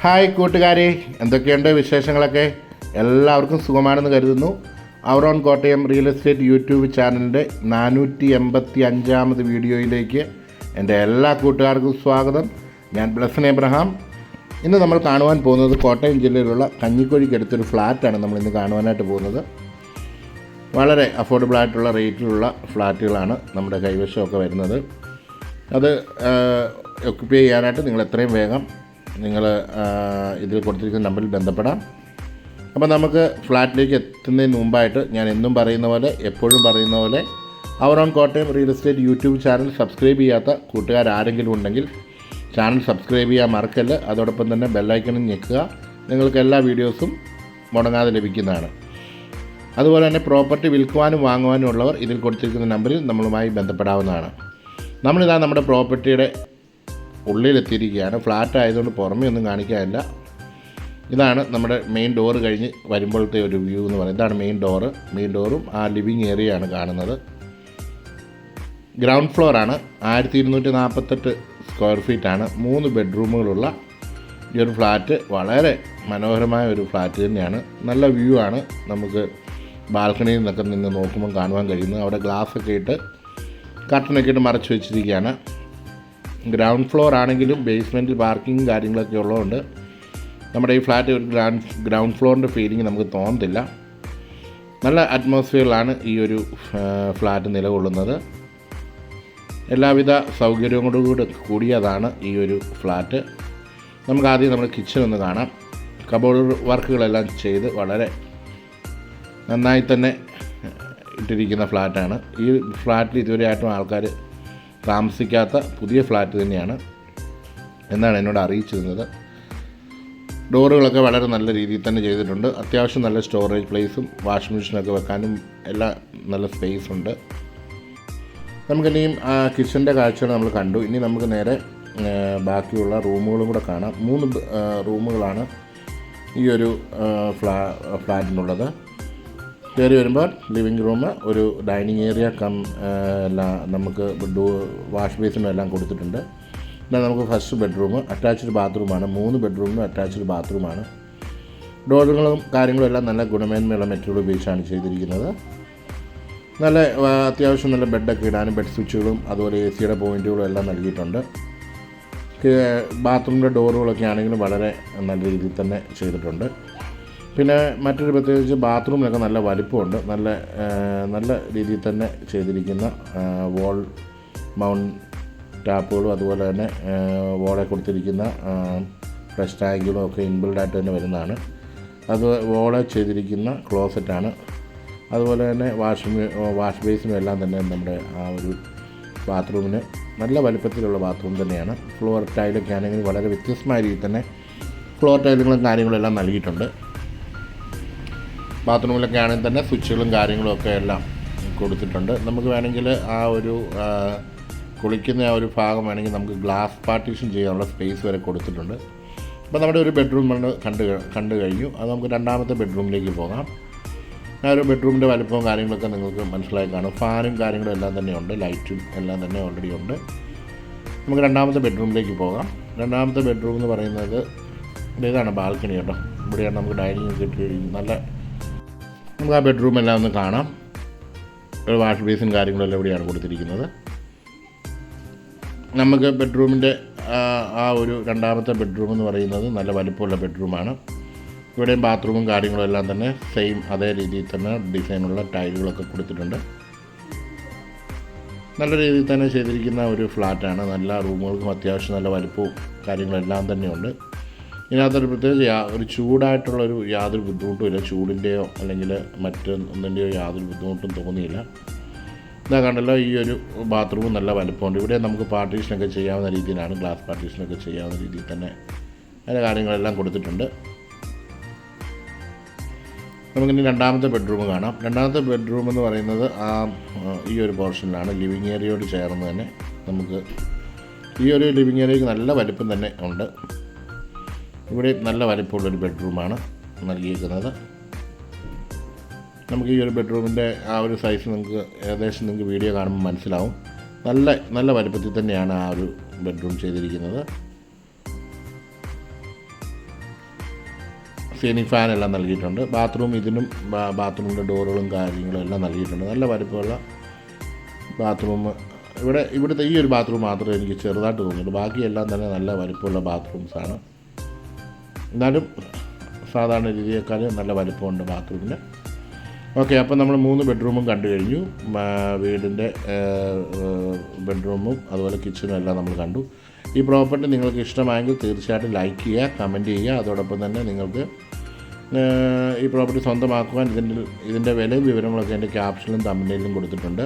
Hi കൂട്ടുകാരെ, എന്തൊക്കെയുണ്ട് വിശേഷങ്ങളൊക്കെ? എല്ലാവർക്കും സുഖമാണെന്ന് കരുതുന്നു. Our own Kottayam real estate YouTube ചാനലിൻ്റെ 485ാമത് വീഡിയോയിലേക്ക് എൻ്റെ എല്ലാ കൂട്ടുകാർക്കും സ്വാഗതം. ഞാൻ ബ്ലസൻ എബ്രഹാം. ഇന്ന് നമ്മൾ കാണുവാൻ പോകുന്നത് കോട്ടയം ജില്ലയിലുള്ള കഞ്ഞിക്കുഴിക്കടുത്തൊരു ഫ്ലാറ്റാണ് നമ്മളിന്ന് കാണുവാനായിട്ട് പോകുന്നത്. വളരെ അഫോർഡബിളായിട്ടുള്ള റേറ്റിലുള്ള ഫ്ലാറ്റുകളാണ് നമ്മുടെ കൈവശമൊക്കെ വരുന്നത്. അത് ഒക്യുപ്പൈ ചെയ്യാനായിട്ട് നിങ്ങൾ എത്രയും വേഗം നിങ്ങൾ ഇതിൽ കൊടുത്തിരിക്കുന്ന നമ്പറിൽ ബന്ധപ്പെടാം. അപ്പോൾ നമുക്ക് ഫ്ലാറ്റിലേക്ക് എത്തുന്നതിന് മുമ്പായിട്ട് ഞാൻ എന്നും പറയുന്ന പോലെ, എപ്പോഴും പറയുന്ന പോലെ, our own Kottayam real estate YouTube channel subscribe ചെയ്യാത്ത കൂട്ടുകാരാരെങ്കിലും ഉണ്ടെങ്കിൽ ചാനൽ സബ്സ്ക്രൈബ് ചെയ്യാൻ മറക്കല്ല്. അതോടൊപ്പം തന്നെ ബെല്ലൈക്കണിൽ ഞെക്കുക. നിങ്ങൾക്ക് എല്ലാ വീഡിയോസും മുടങ്ങാതെ ലഭിക്കുന്നതാണ്. അതുപോലെ തന്നെ പ്രോപ്പർട്ടി വിൽക്കുവാനും വാങ്ങുവാനും ഉള്ളവർ ഇതിൽ കൊടുത്തിരിക്കുന്ന നമ്പറിൽ നമ്മളുമായി ബന്ധപ്പെടാവുന്നതാണ്. നമ്മളിതാ നമ്മുടെ പ്രോപ്പർട്ടിയുടെ ഉള്ളിലെത്തിയിരിക്കുകയാണ്. ഫ്ലാറ്റ് ആയതുകൊണ്ട് പുറമേ ഒന്നും കാണിക്കാനില്ല. ഇതാണ് നമ്മുടെ മെയിൻ ഡോറ് കഴിഞ്ഞ് വരുമ്പോഴത്തെ ഒരു വ്യൂ എന്ന് പറയുന്നത്. ഇതാണ് മെയിൻ ഡോറും ആ ലിവിങ് ഏരിയയാണ് കാണുന്നത്. ഗ്രൗണ്ട് ഫ്ലോറാണ്. 1248 സ്ക്വയർ ഫീറ്റാണ്. 3 ബെഡ്റൂമുകളുള്ള ഈ ഒരു ഫ്ലാറ്റ് വളരെ മനോഹരമായ ഒരു ഫ്ലാറ്റ് തന്നെയാണ്. നല്ല വ്യൂ ആണ്. നമുക്ക് ബാൽക്കണിയിൽ നിന്നൊക്കെ നിന്ന് നോക്കുമ്പോൾ കാണുവാൻ കഴിയുന്നത്. അവിടെ ഗ്ലാസ്സൊക്കെ ഇട്ട് കർട്ടനൊക്കെ ഇട്ട് മറച്ചു വെച്ചിരിക്കുകയാണ്. ഗ്രൗണ്ട് ഫ്ലോർ ആണെങ്കിലും ബേസ്മെൻറ്റിൽ പാർക്കിങ്ങും കാര്യങ്ങളൊക്കെ ഉള്ളതുകൊണ്ട് നമ്മുടെ ഈ ഫ്ലാറ്റ് ഒരു ഗ്രൗണ്ട് ഫ്ലോറിൻ്റെ ഫീലിംഗ് നമുക്ക് തോന്നത്തില്ല. നല്ല അറ്റ്മോസ്ഫിയറിലാണ് ഈ ഒരു ഫ്ലാറ്റ് നിലകൊള്ളുന്നത്. എല്ലാവിധ സൗകര്യങ്ങളോടുകൂടി കൂടിയതാണ് ഈ ഒരു ഫ്ലാറ്റ്. നമുക്ക് ആദ്യം നമ്മുടെ കിച്ചൺ ഒന്ന് കാണാം. കബോർഡ് വർക്കുകളെല്ലാം ചെയ്ത് വളരെ നന്നായി തന്നെ ഇട്ടിരിക്കുന്ന ഫ്ലാറ്റാണ്. ഈ ഫ്ലാറ്റിൽ ഇതുവരെയായിട്ടും ആൾക്കാർ താമസിക്കാത്ത പുതിയ ഫ്ലാറ്റ് തന്നെയാണ് എന്നാണ് എന്നോട് അറിയിച്ചിരുന്നത്. ഡോറുകളൊക്കെ വളരെ നല്ല രീതിയിൽ തന്നെ ചെയ്തിട്ടുണ്ട്. അത്യാവശ്യം നല്ല സ്റ്റോറേജ് പ്ലേസും വാഷിംഗ് മെഷീനൊക്കെ വെക്കാനും എല്ലാം നല്ല സ്പേസ് ഉണ്ട്. നമുക്കിനിയും കിച്ചൻ്റെ കാഴ്ചകൾ നമ്മൾ കണ്ടു. ഇനി നമുക്ക് നേരെ ബാക്കിയുള്ള റൂമുകളും കൂടെ കാണാം. 3 റൂമുകളാണ് ഈ ഒരു ഫ്ലാറ്റിനുള്ളത്. കയറി വരുമ്പോൾ ലിവിങ് റൂം, ഒരു ഡൈനിങ് ഏരിയ എല്ലാം നമുക്ക് വാഷ് ബേസിനും എല്ലാം കൊടുത്തിട്ടുണ്ട്. പിന്നെ നമുക്ക് ഫസ്റ്റ് ബെഡ്റൂം, അറ്റാച്ച്ഡ് ബാത്റൂമാണ്. 3 ബെഡ്റൂമിനും അറ്റാച്ച്ഡ് ബാത്റൂമാണ്. ഡോറുകളും കാര്യങ്ങളും എല്ലാം നല്ല ഗുണമേന്മയുള്ള മെറ്റീരിയൽ ഉപയോഗിച്ചാണ് ചെയ്തിരിക്കുന്നത്. നല്ല അത്യാവശ്യം നല്ല ബെഡൊക്കെ ഇടാനും ബെഡ് സ്വിച്ചുകളും അതുപോലെ AC പോയിൻറ്റുകളും എല്ലാം നൽകിയിട്ടുണ്ട്. ബാത്റൂമിൻ്റെ ഡോറുകളൊക്കെ ആണെങ്കിലും വളരെ നല്ല രീതിയിൽ തന്നെ ചെയ്തിട്ടുണ്ട്. പിന്നെ മറ്റൊരു പ്രത്യേകിച്ച് ബാത്റൂമിലൊക്കെ നല്ല വലിപ്പമുണ്ട്. നല്ല രീതിയിൽ തന്നെ ചെയ്തിരിക്കുന്ന വോൾ മൗണ്ട് ടാപ്പുകളും അതുപോലെ തന്നെ വോളെ കൊടുത്തിരിക്കുന്ന ഫ്ലഷ് ടാങ്കുകളും ഒക്കെ ഇൻബിൽഡായിട്ട് തന്നെ വരുന്നതാണ്. അത് വോളെ ചെയ്തിരിക്കുന്ന ക്ലോസറ്റാണ്. അതുപോലെ തന്നെ വാഷ് ബേസിനും എല്ലാം തന്നെ നമ്മുടെ ആ ഒരു ബാത്റൂമിന് നല്ല വലിപ്പത്തിലുള്ള ബാത്റൂം തന്നെയാണ്. ഫ്ലോർ ടൈലൊക്കെ ആണെങ്കിൽ വളരെ വ്യത്യസ്തമായ രീതിയിൽ തന്നെ ഫ്ലോർ ടൈലുകളും കാര്യങ്ങളും എല്ലാം നൽകിയിട്ടുണ്ട്. ബാത്റൂമിലൊക്കെ ആണെങ്കിൽ തന്നെ സ്വിച്ചുകളും കാര്യങ്ങളും ഒക്കെ എല്ലാം കൊടുത്തിട്ടുണ്ട്. നമുക്ക് വേണമെങ്കിൽ ആ ഒരു കുളിക്കുന്ന ആ ഒരു ഭാഗം വേണമെങ്കിൽ നമുക്ക് ഗ്ലാസ് പാർട്ടീഷൻ ചെയ്യാനുള്ള സ്പേസ് വരെ കൊടുത്തിട്ടുണ്ട്. അപ്പോൾ നമ്മുടെ ഒരു ബെഡ്റൂം കണ്ടു കഴിഞ്ഞു. അത് നമുക്ക് രണ്ടാമത്തെ ബെഡ്റൂമിലേക്ക് പോകാം. ആ ഒരു ബെഡ്റൂമിൻ്റെ വലിപ്പവും കാര്യങ്ങളൊക്കെ നിങ്ങൾക്ക് മനസ്സിലായി കാണും. ഫാനും കാര്യങ്ങളും എല്ലാം തന്നെ ഉണ്ട്. ലൈറ്റും എല്ലാം തന്നെ ഓൾറെഡി ഉണ്ട്. നമുക്ക് രണ്ടാമത്തെ ബെഡ്റൂമിലേക്ക് പോകാം. രണ്ടാമത്തെ ബെഡ്റൂം എന്ന് പറയുന്നത് ഇതാണ് ബാൽക്കണി കേട്ടോ. ഇവിടെയാണ് നമുക്ക് ഡൈനിങ് ഒക്കെ ഇട്ട് നല്ല നമുക്ക് ആ ബെഡ്റൂമെല്ലാം ഒന്ന് കാണാം. ഒരു വാഷ് ബേസും കാര്യങ്ങളെല്ലാം ഇവിടെയാണ് കൊടുത്തിരിക്കുന്നത്. നമുക്ക് ബെഡ്റൂമിൻ്റെ ആ ഒരു രണ്ടാമത്തെ ബെഡ്റൂം എന്ന് പറയുന്നത് നല്ല വലിപ്പമുള്ള ബെഡ്റൂമാണ്. ഇവിടെയും ബാത്റൂമും കാര്യങ്ങളും എല്ലാം തന്നെ സെയിം അതേ രീതിയിൽ തന്നെ ഡിസൈനുള്ള ടൈലുകളൊക്കെ കൊടുത്തിട്ടുണ്ട്. നല്ല രീതിയിൽ തന്നെ ചെയ്തിരിക്കുന്ന ഒരു ഫ്ലാറ്റാണ്. നല്ല റൂമുകൾക്കും അത്യാവശ്യം നല്ല വലിപ്പവും കാര്യങ്ങളെല്ലാം തന്നെയുണ്ട്. ഇതിനകത്തൊരു പ്രത്യേകിച്ച് ഒരു ചൂടായിട്ടുള്ളൊരു യാതൊരു ബുദ്ധിമുട്ടും ഇല്ല. ചൂടിൻ്റെയോ അല്ലെങ്കിൽ മറ്റൊന്നിൻ്റെയോ യാതൊരു ബുദ്ധിമുട്ടും തോന്നിയില്ല. ഇതാ കണ്ടല്ലോ, ഈ ഒരു ബാത്റൂം നല്ല വലിപ്പമുണ്ട്. ഇവിടെ നമുക്ക് പാർട്ടീഷനൊക്കെ ചെയ്യാവുന്ന രീതിയിലാണ്, ഗ്ലാസ് പാർട്ടീഷനൊക്കെ ചെയ്യാവുന്ന രീതിയിൽ തന്നെ അതിൻ്റെ കാര്യങ്ങളെല്ലാം കൊടുത്തിട്ടുണ്ട്. നമുക്കിനി രണ്ടാമത്തെ ബെഡ്റൂം കാണാം. രണ്ടാമത്തെ ബെഡ്റൂം എന്ന് പറയുന്നത് ഈ ഒരു പോർഷനിലാണ്. ലിവിങ് ഏരിയയോട് ചേർന്ന് തന്നെ നമുക്ക് ഈ ഒരു ലിവിങ് ഏരിയയ്ക്ക് നല്ല വലിപ്പം തന്നെ ഉണ്ട്. ഇവിടെ നല്ല വലിപ്പമുള്ളൊരു ബെഡ്റൂമാണ് നൽകിയിരിക്കുന്നത്. നമുക്ക് ഈ ഒരു ബെഡ്റൂമിൻ്റെ ആ ഒരു സൈസ് നിങ്ങൾക്ക് ഏകദേശം നിങ്ങൾക്ക് വീഡിയോ കാണുമ്പോൾ മനസ്സിലാവും. നല്ല വലിപ്പത്തിൽ തന്നെയാണ് ആ ഒരു ബെഡ്റൂം ചെയ്തിരിക്കുന്നത്. സീലിംഗ് ഫാൻ എല്ലാം നൽകിയിട്ടുണ്ട്. ബാത്റൂം ഇതിനും ബാത്റൂമിൻ്റെ ഡോറുകളും കാര്യങ്ങളും എല്ലാം നൽകിയിട്ടുണ്ട്. നല്ല വലിപ്പമുള്ള ബാത്റൂം. ഇവിടുത്തെ ഈ ഒരു ബാത്റൂം മാത്രമേ എനിക്ക് ചെറുതായിട്ട് തോന്നിയുള്ളൂ. ബാക്കിയെല്ലാം തന്നെ നല്ല വലിപ്പമുള്ള ബാത്റൂംസാണ്. എന്നാലും സാധാരണ രീതിയേക്കാളും നല്ല വലിപ്പമുണ്ട് ബാത്റൂമിന്. ഓക്കെ, അപ്പോൾ നമ്മൾ 3 ബെഡ്റൂമും കണ്ടു കഴിഞ്ഞു. വീടിൻ്റെ ബെഡ്റൂമും അതുപോലെ കിച്ചണും എല്ലാം നമ്മൾ കണ്ടു. ഈ പ്രോപ്പർട്ടി നിങ്ങൾക്ക് ഇഷ്ടമായെങ്കിൽ തീർച്ചയായിട്ടും ലൈക്ക് ചെയ്യുക, കമൻറ്റ് ചെയ്യുക. അതോടൊപ്പം തന്നെ നിങ്ങൾക്ക് ഈ പ്രോപ്പർട്ടി സ്വന്തമാക്കുവാൻ ഇതിൻ്റെ വിലയും വിവരങ്ങളൊക്കെ എൻ്റെ ക്യാപ്ഷനിലും തമിഴിലും കൊടുത്തിട്ടുണ്ട്.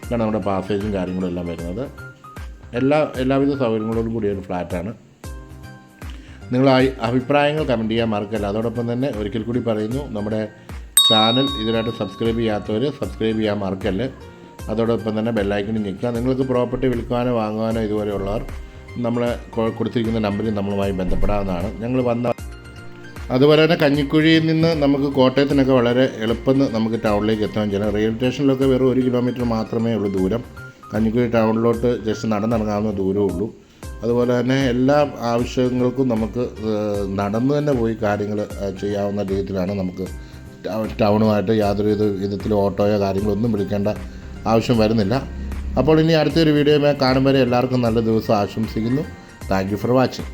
ഇതാണ് നമ്മുടെ പാസേജും കാര്യങ്ങളും എല്ലാം വരുന്നത്. എല്ലാവിധ സൗകര്യങ്ങളോടും കൂടിയ ഒരു ഫ്ലാറ്റാണ്. നിങ്ങൾ അഭിപ്രായങ്ങൾ കമൻറ്റ് ചെയ്യാൻ മറക്കല്ല. അതോടൊപ്പം തന്നെ ഒരിക്കൽ കൂടി പറയുന്നു, നമ്മുടെ ചാനൽ ഇതിനായിട്ട് സബ്സ്ക്രൈബ് ചെയ്യാത്തവർ സബ്സ്ക്രൈബ് ചെയ്യാൻ മറക്കല്ലേ. അതോടൊപ്പം തന്നെ ബെല്ലൈക്കണിൽ ഞെക്കുക. നിങ്ങൾക്ക് പ്രോപ്പർട്ടി വിൽക്കാനോ വാങ്ങുവാനോ ഇതുപോലെയുള്ളവർ നമ്മളെ കൊടുത്തിരിക്കുന്ന നമ്പറിൽ നമ്മളുമായി ബന്ധപ്പെടാവുന്നതാണ്. ഞങ്ങൾ അതുപോലെ തന്നെ കഞ്ഞിക്കുഴിയിൽ നിന്ന് നമുക്ക് കോട്ടയത്തിനൊക്കെ വളരെ എളുപ്പം നമുക്ക് ടൗണിലേക്ക് എത്താൻ ചെയ്യാം. റെയിൽവേ സ്റ്റേഷനിലൊക്കെ വെറും 1 കിലോമീറ്റർ മാത്രമേ ഉള്ളൂ ദൂരം. കഞ്ഞിക്കുഴി ടൗണിലോട്ട് ജസ്റ്റ് നടന്നിറങ്ങാവുന്ന ദൂരമേ ഉള്ളൂ. അതുപോലെ തന്നെ എല്ലാ ആവശ്യങ്ങൾക്കും നമുക്ക് നടന്നു തന്നെ പോയി കാര്യങ്ങൾ ചെയ്യാവുന്ന രീതിയിലാണ്. നമുക്ക് ടൗണുമായിട്ട് യാതൊരു വിധത്തിൽ ഓട്ടോയോ കാര്യങ്ങളൊന്നും വിളിക്കേണ്ട ആവശ്യം വരുന്നില്ല. അപ്പോൾ ഇനി അടുത്തൊരു വീഡിയോയുമായി കാണും വരെ എല്ലാവർക്കും നല്ല ദിവസം ആശംസിക്കുന്നു. Thank you for watching.